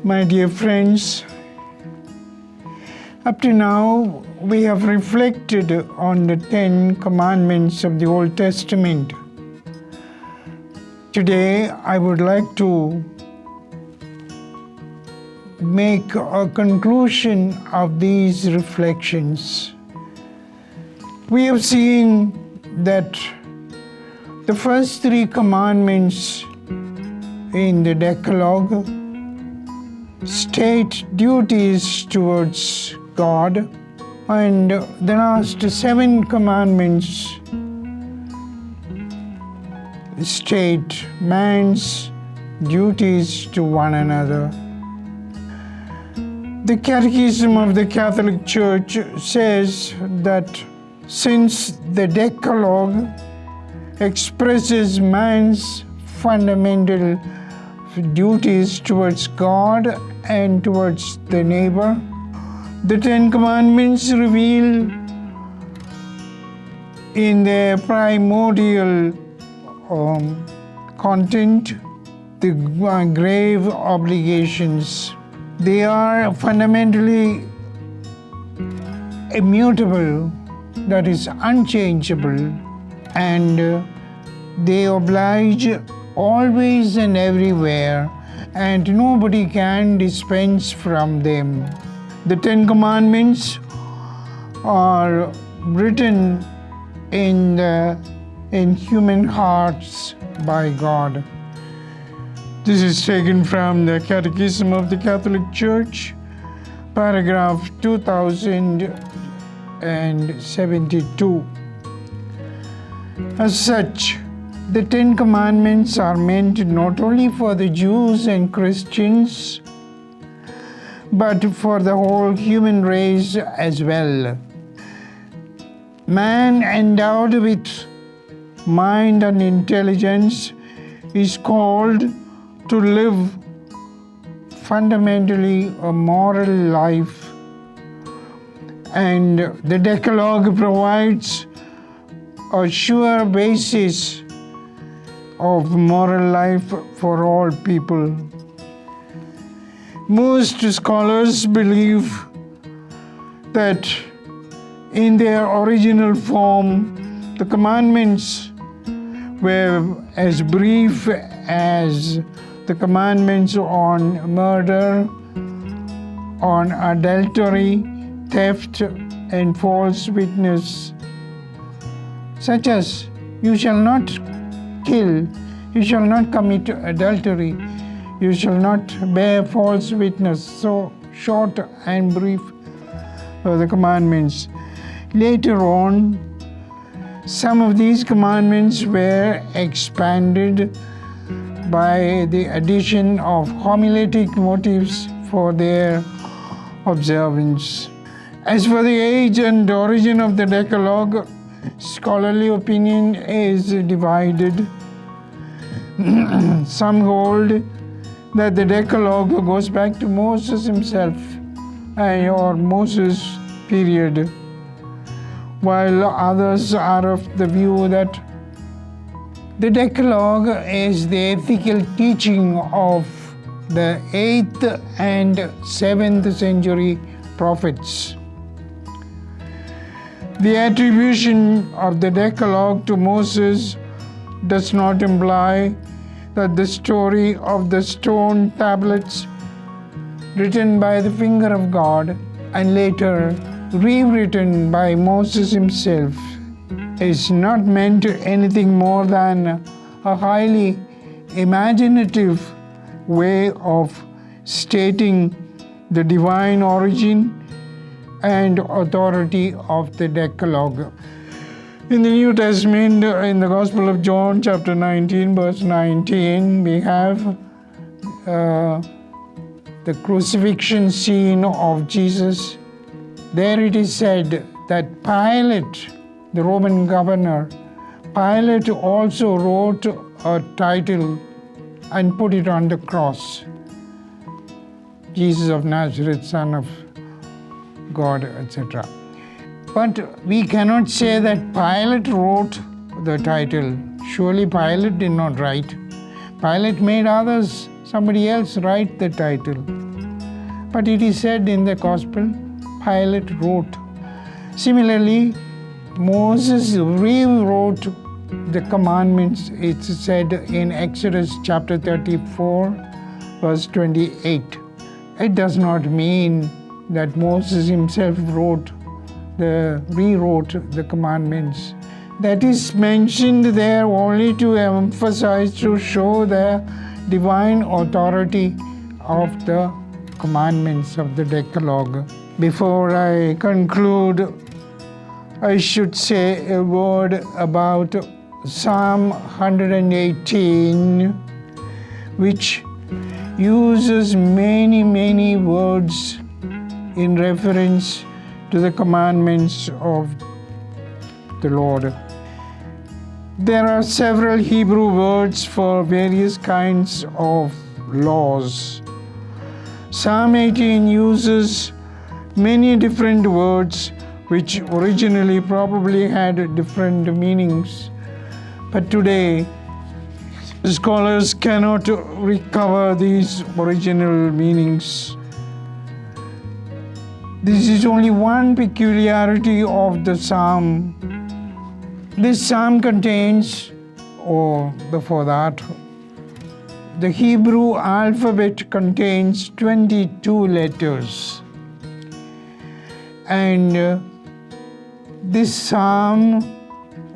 My dear friends, up to now we have reflected on the 10 Commandments of the Old Testament. Today I would like to make a conclusion of these reflections. We have seen that the first 3 commandments in the Decalogue state duties towards God, and the last 7 commandments state man's duties to one another. The Catechism of the Catholic Church says that since the Decalogue expresses man's fundamental duties towards God and towards the neighbor, the 10 Commandments reveal in their primordial content the grave obligations. They are fundamentally immutable, that is unchangeable, and they oblige always and everywhere, and nobody can dispense from them. The 10 Commandments are written in human hearts by God. This is taken from the Catechism of the Catholic Church, paragraph 2072. As such, the 10 Commandments are meant not only for the Jews and Christians, but for the whole human race as well. Man endowed with mind and intelligence is called to live fundamentally a moral life, and the Decalogue provides a sure basis of moral life for all people. Most scholars believe that in their original form, the commandments were as brief as the commandments on murder, on adultery, theft, and false witness, such as you shall not kill, you shall not commit adultery, you shall not bear false witness. So short and brief are the commandments. Later on, some of these commandments were expanded by the addition of homiletic motives for their observance. As for the age and origin of the Decalogue, scholarly opinion is divided. Some hold that the Decalogue goes back to Moses himself or Moses' period, while others are of the view that the Decalogue is the ethical teaching of the 8th and 7th century prophets. The attribution of the Decalogue to Moses does not imply that the story of the stone tablets written by the finger of God and later rewritten by Moses himself is not meant anything more than a highly imaginative way of stating the divine origin and authority of the Decalogue. In the New Testament, in the Gospel of John, chapter 19, verse 19, we have the crucifixion scene of Jesus. There it is said that Pilate, the Roman governor, Pilate also wrote a title and put it on the cross. Jesus of Nazareth, son of God, etc. But we cannot say that Pilate wrote the title. Surely Pilate did not write. Pilate made somebody else write the title. But it is said in the Gospel, Pilate wrote. Similarly, Moses rewrote the commandments. It's said in Exodus chapter 34, verse 28. It does not mean that Moses himself rewrote the commandments. That is mentioned there only to emphasize, to show the divine authority of the commandments of the Decalogue. Before I conclude, I should say a word about Psalm 118, which uses many words in reference to the commandments of the Lord. There are several Hebrew words for various kinds of laws. Psalm 18 uses many different words which originally probably had different meanings. But today, scholars cannot recover these original meanings. This is only one peculiarity of the psalm. This psalm contains, or before that, the Hebrew alphabet contains 22 letters. And this psalm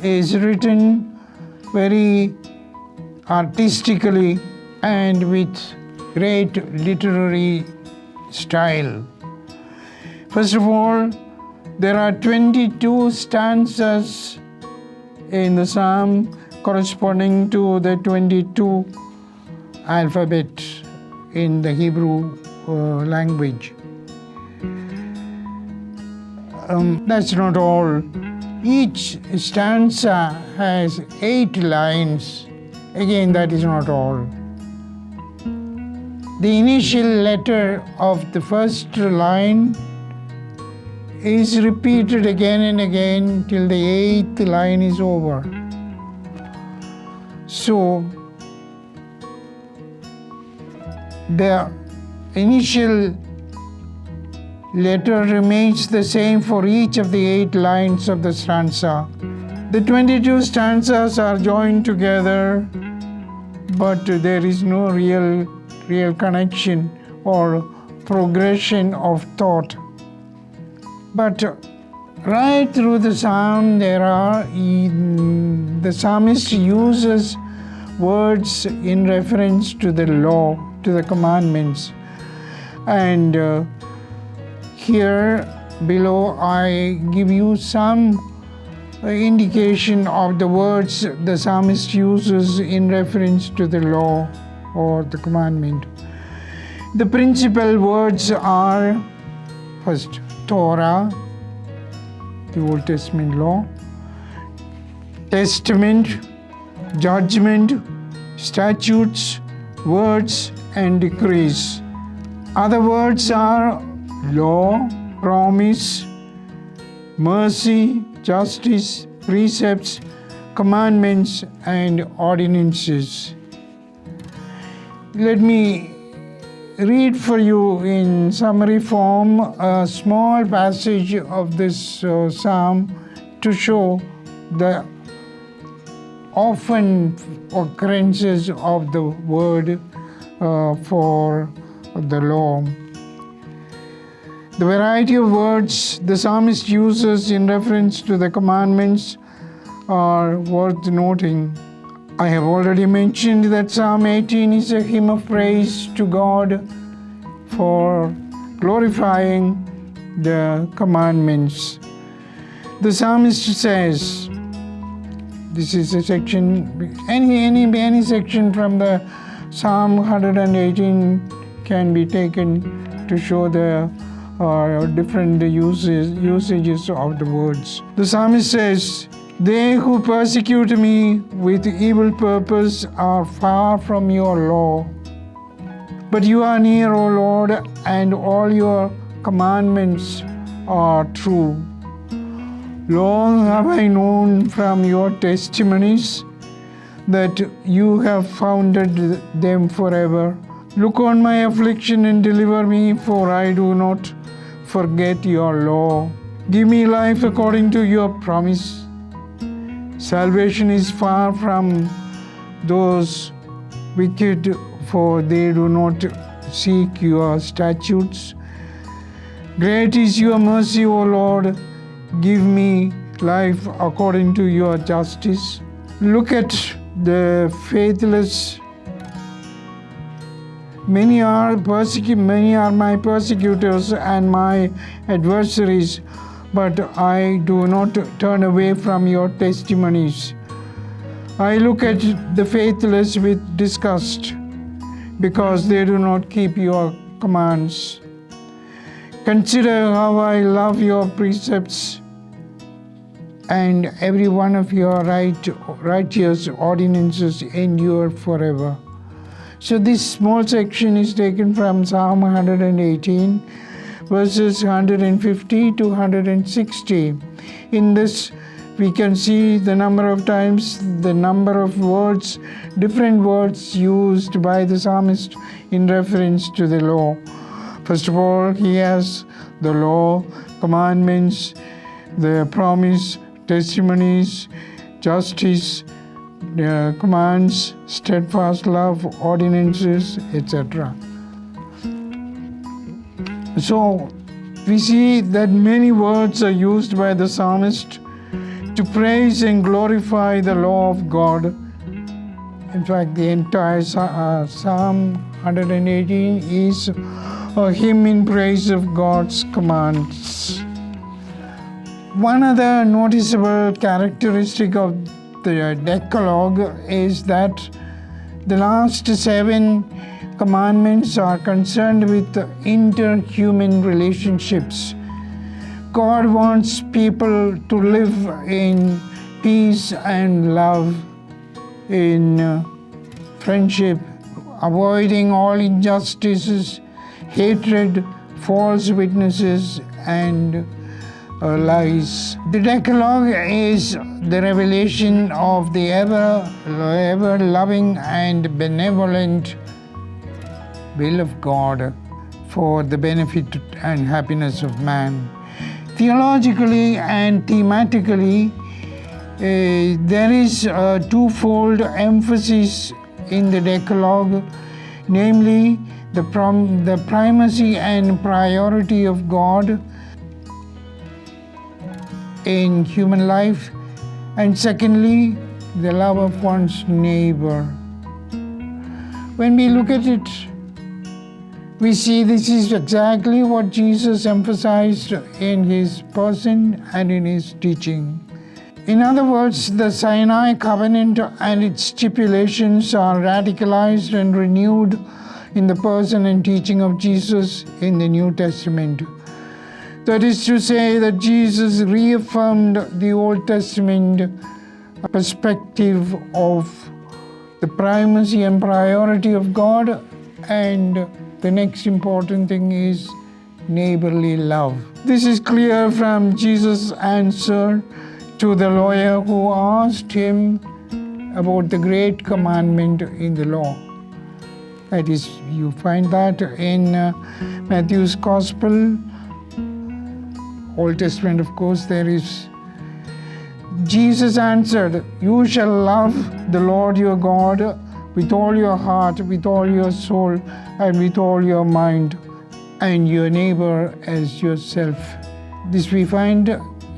is written very artistically and with great literary style. First of all, there are 22 stanzas in the psalm corresponding to the 22 alphabet in the Hebrew language. That's not all. Each stanza has 8 lines. Again, that is not all. The initial letter of the first line is repeated again and again till the 8th line is over. So, the initial letter remains the same for each of the 8 lines of the stanza. The 22 stanzas are joined together, but there is no real connection or progression of thought. But right through the psalm, the psalmist uses words in reference to the law, to the commandments. And here below I give you some indication of the words the psalmist uses in reference to the law or the commandment. The principal words are, first, Torah, the Old Testament law, testament, judgment, statutes, words, and decrees. Other words are law, promise, mercy, justice, precepts, commandments, and ordinances. Let me read for you in summary form a small passage of this psalm to show the often occurrences of the word for the law. The variety of words the psalmist uses in reference to the commandments are worth noting. I have already mentioned that Psalm 18 is a hymn of praise to God for glorifying the commandments. The psalmist says, this is a section, any section from the Psalm 118 can be taken to show the different usages of the words. The psalmist says, "They who persecute me with evil purpose are far from your law. But you are near, O Lord, and all your commandments are true. Long have I known from your testimonies that you have founded them forever. Look on my affliction and deliver me, for I do not forget your law. Give me life according to your promise. Salvation is far from those wicked, for they do not seek your statutes. Great is your mercy, O Lord. Give me life according to your justice. Look at the faithless. Many are my persecutors and my adversaries, but I do not turn away from your testimonies. I look at the faithless with disgust, because they do not keep your commands. Consider how I love your precepts, and every one of your righteous ordinances endure forever. So this small section is taken from Psalm 118, verses 150 to 160. In this, we can see the number of times, the number of words, different words used by the psalmist in reference to the law. First of all, he has the law, commandments, the promise, testimonies, justice, commands, steadfast love, ordinances, etc. So, we see that many words are used by the psalmist to praise and glorify the law of God. In fact, the entire Psalm 118 is a hymn in praise of God's commands. One other noticeable characteristic of the Decalogue is that the last 7 commandments are concerned with interhuman relationships. God wants people to live in peace and love, in friendship, avoiding all injustices, hatred, false witnesses, and lies. The Decalogue is the revelation of the ever loving and benevolent will of God for the benefit and happiness of man. Theologically and thematically, there is a twofold emphasis in the Decalogue, namely the primacy and priority of God in human life, and secondly, the love of one's neighbor. When we look at it, we see this is exactly what Jesus emphasized in his person and in his teaching. In other words, the Sinai covenant and its stipulations are radicalized and renewed in the person and teaching of Jesus in the New Testament. That is to say that Jesus reaffirmed the Old Testament perspective of the primacy and priority of God, and the next important thing is neighborly love. This is clear from Jesus' answer to the lawyer who asked him about the great commandment in the law. That is, you find that in Matthew's Gospel, Old Testament, of course, there is. Jesus answered, "You shall love the Lord your God with all your heart, with all your soul, and with all your mind, and your neighbor as yourself." This we find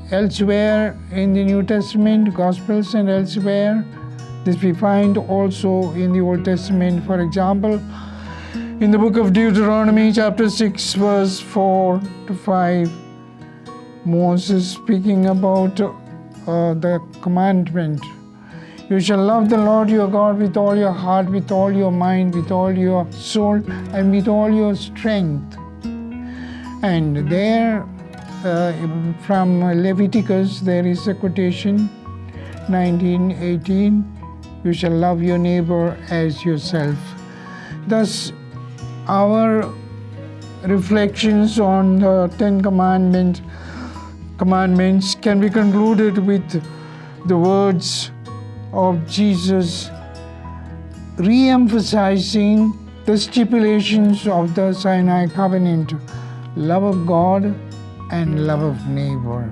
elsewhere in the New Testament, Gospels and elsewhere. This we find also in the Old Testament. For example, in the book of Deuteronomy, chapter 6, verse 4 to 5, Moses speaking about the commandment. You shall love the Lord your God with all your heart, with all your mind, with all your soul, and with all your strength. And there, from Leviticus, there is a quotation, 19:18, you shall love your neighbor as yourself. Thus, our reflections on the Ten Commandments Commandments can be concluded with the words of Jesus, re-emphasizing the stipulations of the Sinai covenant: love of God and love of neighbor.